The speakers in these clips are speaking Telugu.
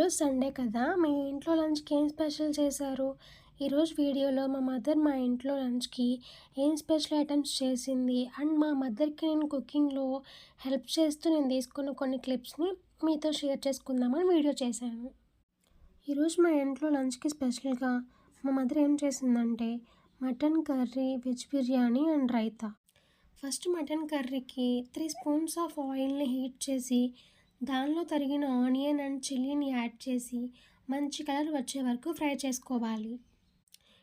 ఈరోజు సండే కదా! మీ ఇంట్లో లంచ్‌కి ఏం స్పెషల్ చేశారు? ఈరోజు వీడియోలో మా మదర్ మా ఇంట్లో లంచ్‌కి ఏం స్పెషల్ ఐటెమ్స్ చేసింది అండ్ మా మదర్‌కి నేను కుకింగ్‌లో హెల్ప్ చేస్తూ నేను తీసుకున్న కొన్ని క్లిప్స్‌ని మీతో షేర్ చేసుకుందామని వీడియో చేశాను. ఈరోజు మా ఇంట్లో లంచ్‌కి స్పెషల్‌గా మా మదర్ ఏం చేసిందంటే mutton curry, veg biryani and raita. First mutton కర్రీకి 3 స్పూన్స్ ఆఫ్ ఆయిల్‌ని హీట్ చేసి దానిలో తరిగిన ఆనియన్ అండ్ చిల్లీని యాడ్ చేసి మంచి కలర్ వచ్చే వరకు ఫ్రై చేసుకోవాలి.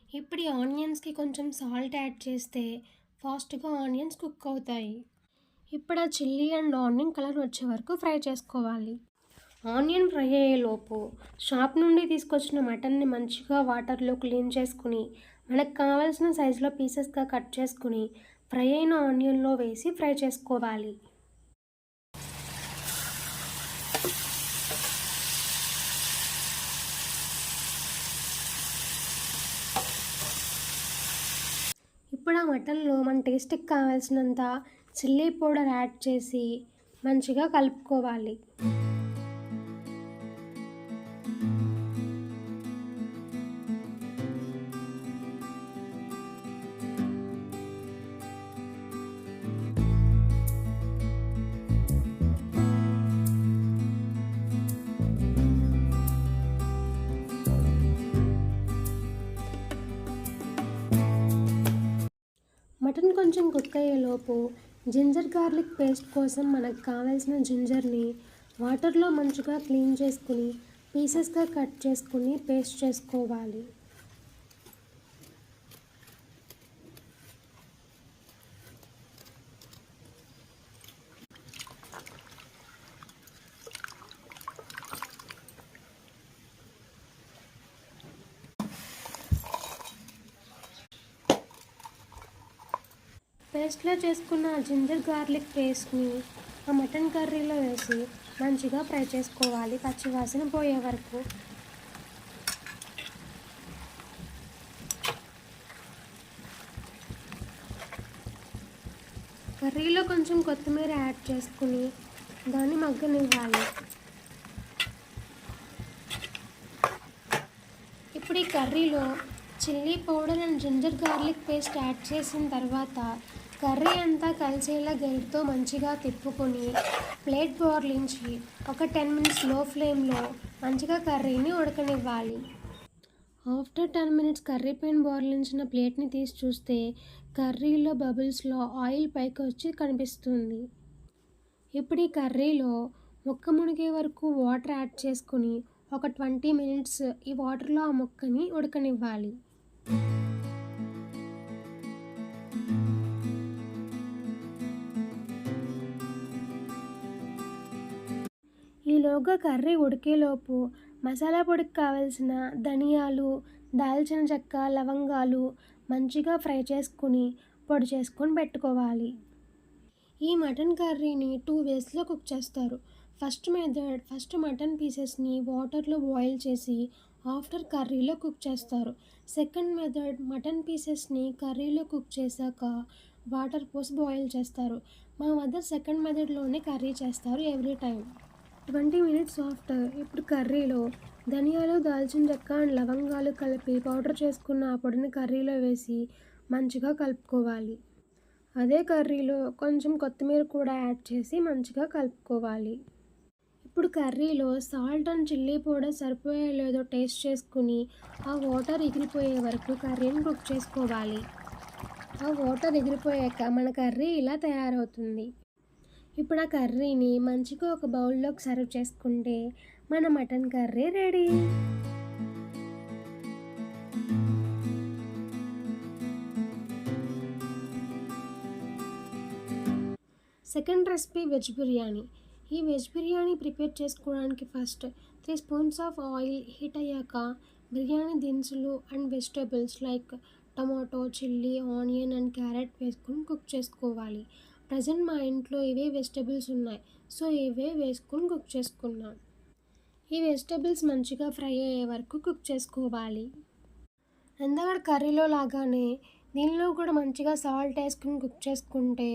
ఇప్పుడు ఈ ఆనియన్స్‌కి కొంచెం సాల్ట్ యాడ్ చేస్తే ఫాస్ట్‌గా ఆనియన్స్ కుక్ అవుతాయి. ఇప్పుడు ఆ చిల్లీ అండ్ ఆనియన్ కలర్ వచ్చే వరకు ఫ్రై చేసుకోవాలి. ఆనియన్ ఫ్రై అయ్యేలోపు షాప్ నుండి తీసుకొచ్చిన మటన్ని మంచిగా వాటర్లో క్లీన్ చేసుకుని మనకు కావాల్సిన సైజులో పీసెస్గా కట్ చేసుకుని ఫ్రై అయిన ఆనియన్లో వేసి ఫ్రై చేసుకోవాలి. ఇప్పుడు ఆ మటన్లో మన టేస్ట్కి కావాల్సినంత చిల్లీ పౌడర్ యాడ్ చేసి మంచిగా కలుపుకోవాలి. మటన్ కొంచెం కుక్ అయ్యేలోపు జింజర్ గార్లిక్ పేస్ట్ కోసం మనకు కావాల్సిన జింజర్ని వాటర్లో మంచిగా క్లీన్ చేసుకుని పీసెస్గా కట్ చేసుకుని పేస్ట్ చేసుకోవాలి. పేస్ట్‌లో చేసుకున్న జింజర్ గార్లిక్ పేస్ట్‌ని ఆ మటన్ కర్రీలో వేసి మంచిగా ఫ్రై చేసుకోవాలి పచ్చివాసన పోయే వరకు. కర్రీలో కొంచెం కొత్తిమీర యాడ్ చేసుకుని దాన్ని మగ్గనివ్వాలి. ఇప్పుడు ఈ కర్రీలో chilli powder and ginger garlic paste add చేసిన తర్వాత కర్రీ అంతా కలిసేలా గరిటతో మంచిగా తిప్పుకొని ప్లేట్ బోర్లించి ఒక 10 మినిట్స్ లో ఫ్లేమ్లో మంచిగా కర్రీని ఉడకనివ్వాలి. ఆఫ్టర్ 10 మినిట్స్ కర్రీ పైన బోర్లించిన ప్లేట్ని తీసి చూస్తే కర్రీలో బబుల్స్లో ఆయిల్ పైకి వచ్చి కనిపిస్తుంది. ఇప్పుడు ఈ కర్రీలో ముక్క మునిగే వరకు వాటర్ యాడ్ చేసుకుని ఒక 20 మినిట్స్ ఈ వాటర్లో ఆ ముక్కని ఉడకనివ్వాలి. ఈలోగా కర్రీ ఉడికేలోపు మసాలా పొడికి కావలసిన ధనియాలు, దాల్చిన చెక్క, లవంగాలు మంచిగా ఫ్రై చేసుకుని పొడి చేసుకొని పెట్టుకోవాలి. ఈ మటన్ కర్రీని 2 వేస్లో కుక్ చేస్తారు. ఫస్ట్ మటన్ పీసెస్ని వాటర్లో బాయిల్ చేసి ఆఫ్టర్ కర్రీలో కుక్ చేస్తారు. సెకండ్ మెథడ్ మటన్ పీసెస్ని కర్రీలో కుక్ చేశాక వాటర్ పోసి బాయిల్ చేస్తారు. మా మదర్ సెకండ్ మెథడ్లోనే కర్రీ చేస్తారు ఎవ్రీ టైం. 20 మినిట్స్ ఆఫ్టర్ ఇప్పుడు కర్రీలో ధనియాలు, దాల్చిన చెక్క అండ్ లవంగాలు కలిపి పౌడర్ చేసుకున్న ఆ పొడిని కర్రీలో వేసి మంచిగా కలుపుకోవాలి. అదే కర్రీలో కొంచెం కొత్తిమీర కూడా యాడ్ చేసి మంచిగా కలుపుకోవాలి. ఇప్పుడు కర్రీలో సాల్ట్ అండ్ చిల్లీ పౌడర్ సరిపోయే లేదో టేస్ట్ చేసుకుని ఆ వాటర్ ఎగిరిపోయే వరకు కర్రీని కుక్ చేసుకోవాలి. ఆ వాటర్ ఎగిరిపోయాక మన కర్రీ ఇలా తయారవుతుంది. ఇప్పుడు ఆ కర్రీని మంచిగా ఒక బౌల్లోకి సర్వ్ చేసుకుంటే మన mutton curry ready. Second recipe veg biryani. ఈ వెజ్ బిర్యానీ ప్రిపేర్ చేసుకోవడానికి first 3 spoons of oil heat అయ్యాక బిర్యానీ దినుసులు and vegetables like tomato, chilli, onion and carrot వేసుకొని కుక్ చేసుకోవాలి. ప్రజెంట్ మా ఇంట్లో ఇవే వెజిటేబుల్స్ ఉన్నాయి, సో ఇవే వేసుకొని కుక్ చేసుకున్నాను. ఈ వెజిటేబుల్స్ మంచిగా ఫ్రై అయ్యే వరకు కుక్ చేసుకోవాలి. ఇందాక కర్రీలో లాగానే దీనిలో కూడా మంచిగా సాల్ట్ వేసుకుని కుక్ చేసుకుంటే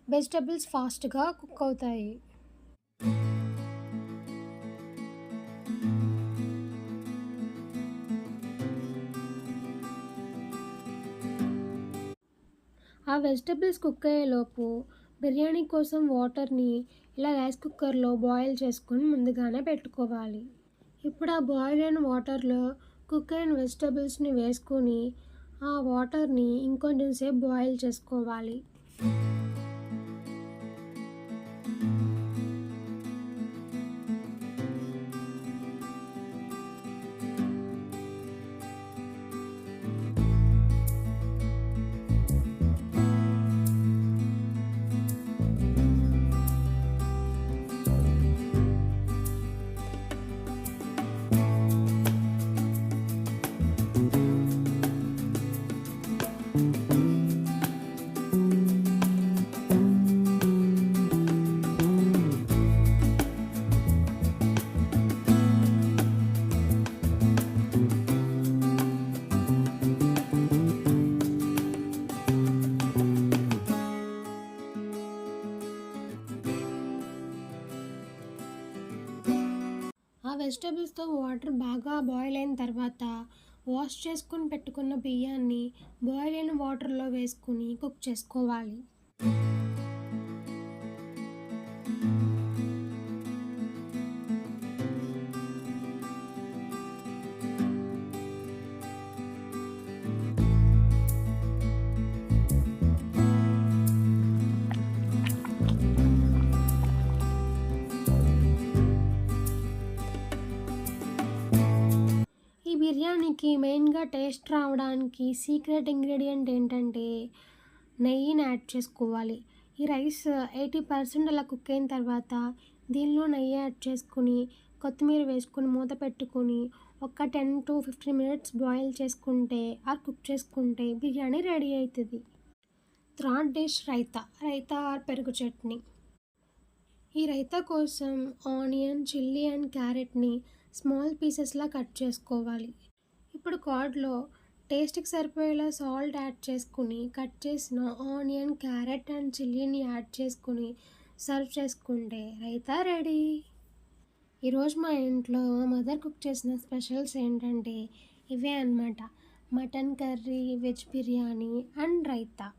వెజిటేబుల్స్ ఫాస్ట్గా కుక్ అవుతాయి. ఆ వెజిటబుల్స్ కుక్ అయ్యేలోపు బిర్యానీ కోసం వాటర్ని ఇలా రైస్ కుక్కర్లో బాయిల్ చేసుకొని ముందుగానే పెట్టుకోవాలి. ఇప్పుడు ఆ బాయిల్ అయిన వాటర్లో కుక్ అయిన వెజిటబుల్స్ని వేసుకొని ఆ వాటర్ని ఇంకొంచెం సేపు బాయిల్ చేసుకోవాలి. ఆ వెజిటబుల్స్తో వాటర్ బాగా బాయిల్ అయిన తర్వాత వాష్ చేసుకొని పెట్టుకున్న బియ్యాన్ని బాయిల్ అయిన వాటర్లో వేసుకుని కుక్ చేసుకోవాలి. ఈ బిర్యానీకి మెయిన్గా టేస్ట్ రావడానికి సీక్రెట్ ఇంగ్రీడియంట్ ఏంటంటే నెయ్యిని యాడ్ చేసుకోవాలి. ఈ రైస్ 80% అలా కుక్ అయిన తర్వాత దీనిలో నెయ్యి యాడ్ చేసుకుని కొత్తిమీర వేసుకొని మూత పెట్టుకొని ఒక 10 to 15 minutes బాయిల్ చేసుకుంటే కుక్ చేసుకుంటే బిర్యానీ రెడీ అవుతుంది. థర్డ్ డిష్ రైతా ఆర్ పెరుగు చట్నీ. ఈ రైతా కోసం ఆనియన్, చిల్లీ అండ్ క్యారెట్ని స్మాల్ పీసెస్లా కట్ చేసుకోవాలి. ఇప్పుడు కర్డ్లో టేస్ట్కి సరిపోయేలా సాల్ట్ యాడ్ చేసుకుని కట్ చేసిన ఆనియన్, క్యారెట్ అండ్ చిల్లీని యాడ్ చేసుకుని సర్వ్ చేసుకుంటే రైతా రెడీ. ఈరోజు మా ఇంట్లో మా మదర్ కుక్ చేసిన స్పెషల్స్ ఏంటంటే ఇవే అన్నమాట: mutton curry, veg biryani and raita.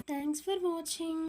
Thanks for watching.